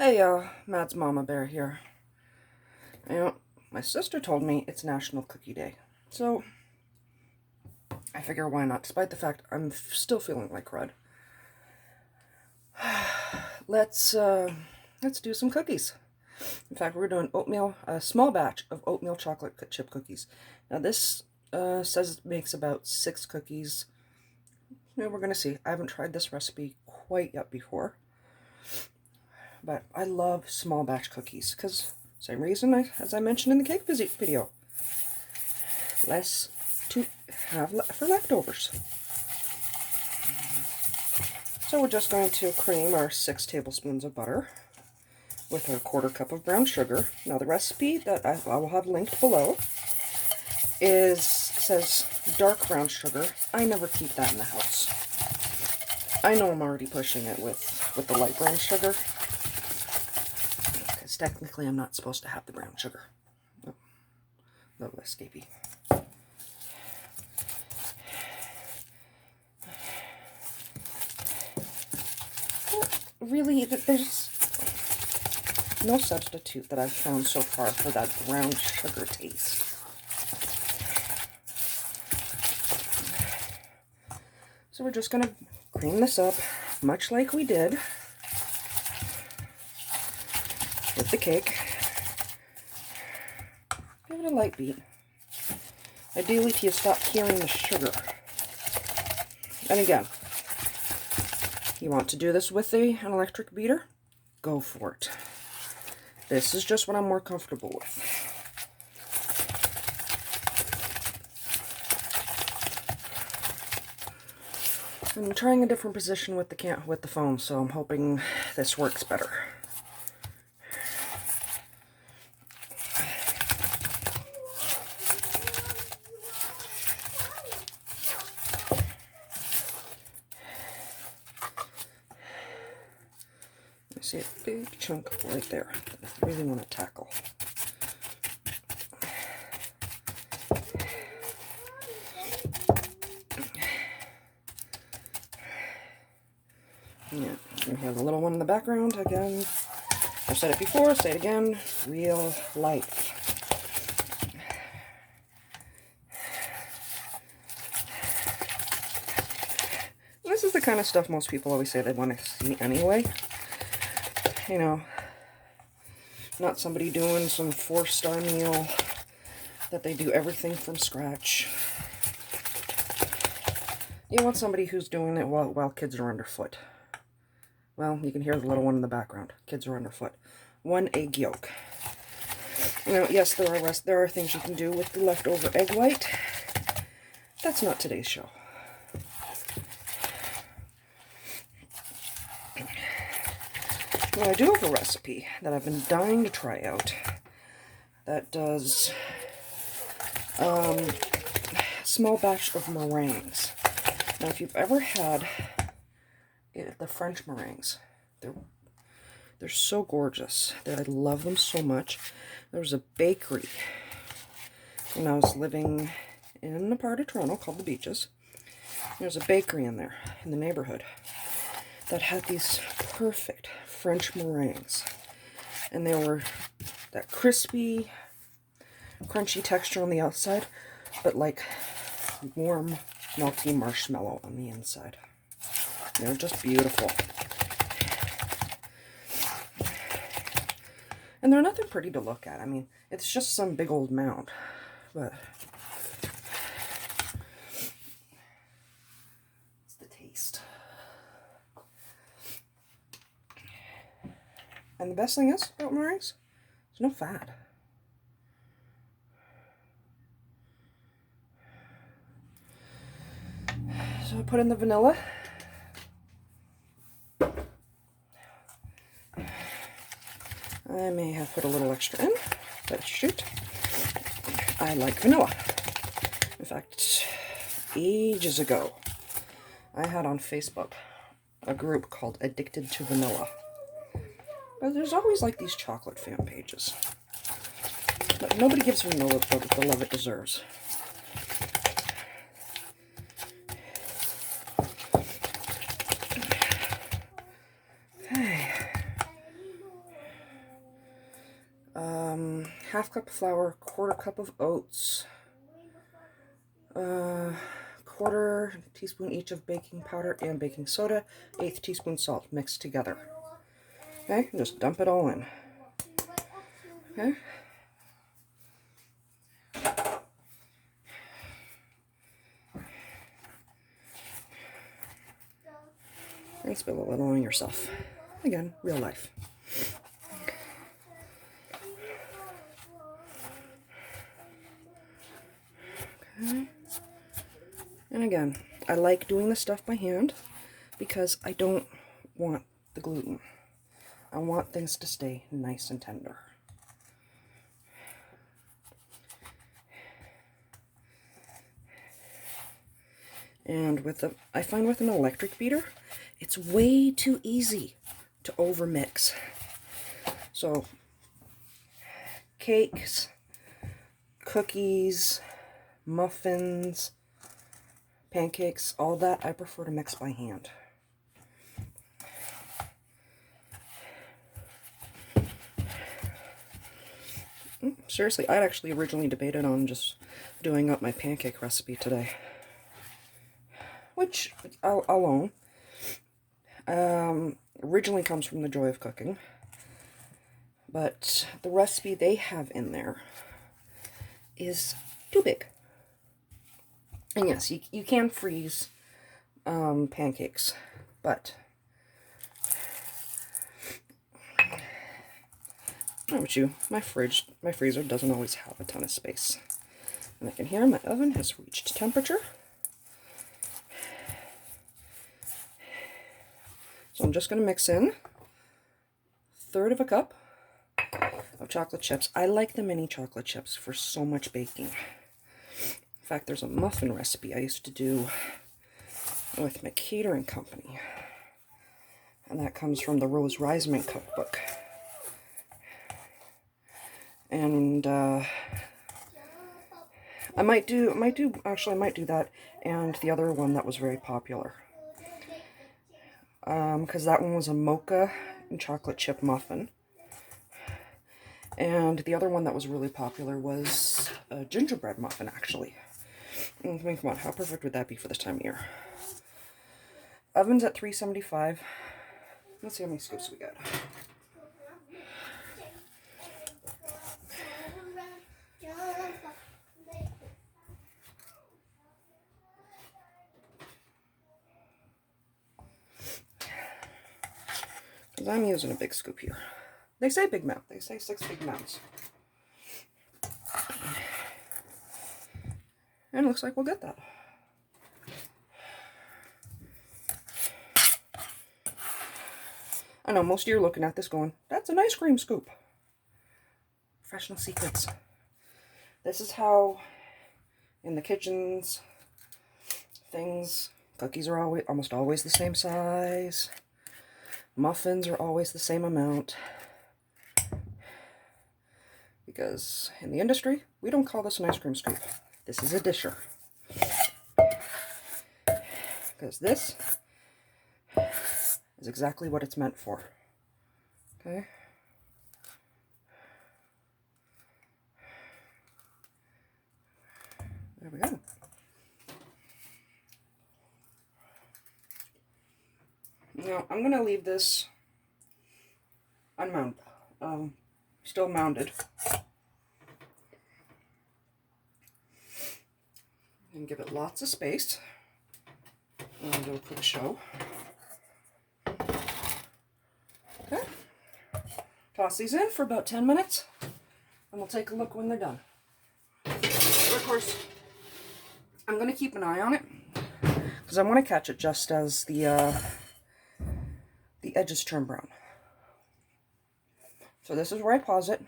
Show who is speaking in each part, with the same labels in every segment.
Speaker 1: Hey, Matt's Mama Bear here. You know, my sister told me it's National Cookie Day, so I figure why not, despite the fact I'm still feeling like crud. Let's do some cookies. In fact, we're doing oatmeal, a small batch of oatmeal chocolate chip cookies. Now this says it makes about 6 cookies. You know, we're gonna see. I haven't tried this recipe quite yet before. But I love small batch cookies because same reason as I mentioned in the cake video. Less to have for leftovers. So we're just going to cream our 6 tablespoons of butter with our 1/4 cup of brown sugar. Now the recipe that I will have linked below says dark brown sugar. I never keep that in the house. I know I'm already pushing it with the light brown sugar. Technically, I'm not supposed to have the brown sugar. Oh, a little escapey. Well, really, there's no substitute that I've found so far for that brown sugar taste. So we're just going to cream this up, much like we did with the cake. Give it a light beat. Ideally, till you stop hearing the sugar. And again, you want to do this with an electric beater? Go for it. This is just what I'm more comfortable with. I'm trying a different position with the phone, so I'm hoping this works better. See a big chunk right there that I really want to tackle. Yeah, we have a little one in the background again. I've said it before, I'll say it again. Real life. This is the kind of stuff most people always say they want to see anyway. You know, not somebody doing some 4-star meal that they do everything from scratch. You want somebody who's doing it while kids are underfoot. Well, you can hear the little one in the background. Kids are underfoot. 1 egg yolk. You know, yes, there are things you can do with the leftover egg white. That's not today's show. Now, I do have a recipe that I've been dying to try out that does small batch of meringues. Now, if you've ever had the French meringues, they're so gorgeous. I love them so much. There was a bakery when I was living in a part of Toronto called the Beaches. There's a bakery in there in the neighborhood that had these perfect French meringues, and they were that crispy, crunchy texture on the outside, but like warm, melty marshmallow on the inside. They're just beautiful. And they're nothing pretty to look at. I mean, it's just some big old mound, but it's the taste. And the best thing is about meringues, there's no fat. So I put in the vanilla. I may have put a little extra in, but shoot, I like vanilla. In fact, ages ago, I had on Facebook a group called Addicted to Vanilla. But there's always like these chocolate fan pages. But nobody gives vanilla the love it deserves. 1/2 cup of flour, 1/4 cup of oats, 1/4 teaspoon each of baking powder and baking soda, 1/8 teaspoon salt mixed together. Okay, and just dump it all in. Okay. And spill a little on yourself. Again, real life. Okay. And again, I like doing the stuff by hand because I don't want the gluten. I want things to stay nice and tender. And I find with an electric beater, it's way too easy to overmix. So, cakes, cookies, muffins, pancakes, all that I prefer to mix by hand. Seriously, I'd actually originally debated on just doing up my pancake recipe today, which I'll own. Originally comes from the joy of cooking, but the recipe they have in there is too big. And yes, you can freeze pancakes, but how about you? My freezer doesn't always have a ton of space. And I can hear my oven has reached temperature. So I'm just going to mix in 1/3 cup of chocolate chips. I like the mini chocolate chips for so much baking. In fact, there's a muffin recipe I used to do with my catering company. And that comes from the Rose Reisman cookbook. And I might do that and the other one that was very popular. Because that one was a mocha and chocolate chip muffin. And the other one that was really popular was a gingerbread muffin, actually. I mean, come on, how perfect would that be for this time of year? Oven's at 375. Let's see how many scoops we got. Because I'm using a big scoop here. They say big mouth. They say 6 big mouths. And it looks like we'll get that. I know most of you are looking at this going, that's an ice cream scoop. Professional secrets. This is how, in the kitchens, cookies are almost always the same size. Muffins are always the same amount. Because in the industry, we don't call this an ice cream scoop. This is a disher. Because this is exactly what it's meant for. Okay? There we go. Now, I'm going to leave this unmounted, still mounded. And give it lots of space. And go for the show. Okay. Toss these in for about 10 minutes. And we'll take a look when they're done. But of course, I'm going to keep an eye on it. Because I want to catch it just as the edges turn brown. So this is where I pause it.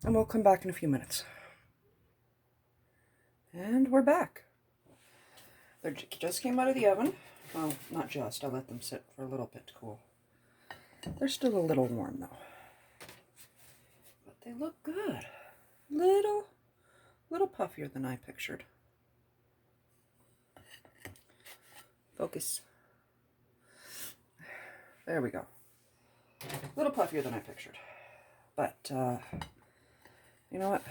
Speaker 1: And we'll come back in a few minutes. And we're back. They just came out of the oven. Well, not just. I let them sit for a little bit to cool. They're still a little warm, though. But they look good. Little puffier than I pictured. Focus. There we go. A little puffier than I pictured. But, You know what?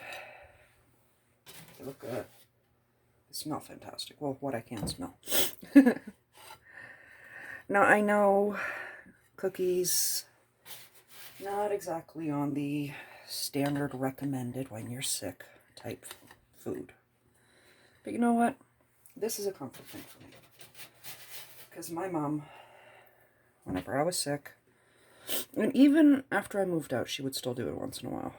Speaker 1: They look good. They smell fantastic. Well, what I can smell. Now, I know cookies, not exactly on the standard recommended when you're sick type food. But you know what? This is a comfort thing for me. Because my mom, whenever I was sick, and even after I moved out, she would still do it once in a while.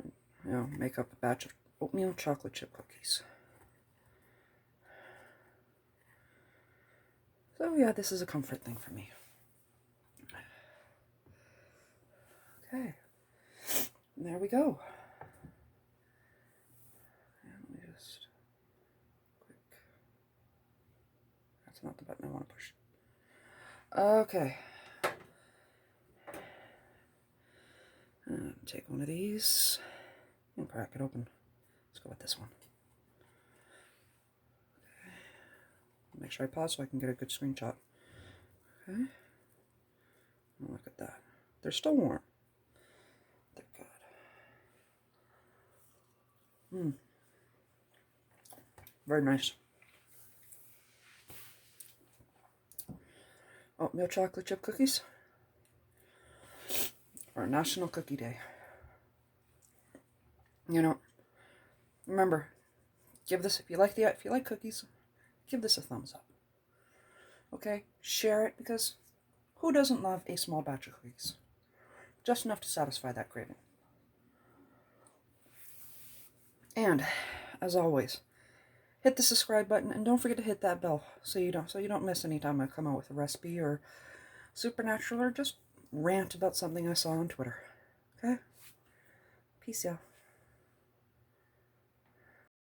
Speaker 1: And, you know, make up a batch of oatmeal chocolate chip cookies. So yeah, this is a comfort thing for me. Okay. And there we go. Let me just quick. That's not the button I want to push. Okay. Take one of these and crack it open. Let's go with this one. Okay. Make sure I pause so I can get a good screenshot. Okay. Oh, look at that. They're still warm. They're good. Very nice. Oatmeal chocolate chip cookies for National Cookie Day. You know, remember, give this, if you like cookies, give this a thumbs up. Okay, share it, because who doesn't love a small batch of cookies? Just enough to satisfy that craving. And as always, hit the subscribe button and don't forget to hit that bell so you don't miss any time I come out with a recipe or supernatural or just rant about something I saw on Twitter. Okay? Peace, y'all.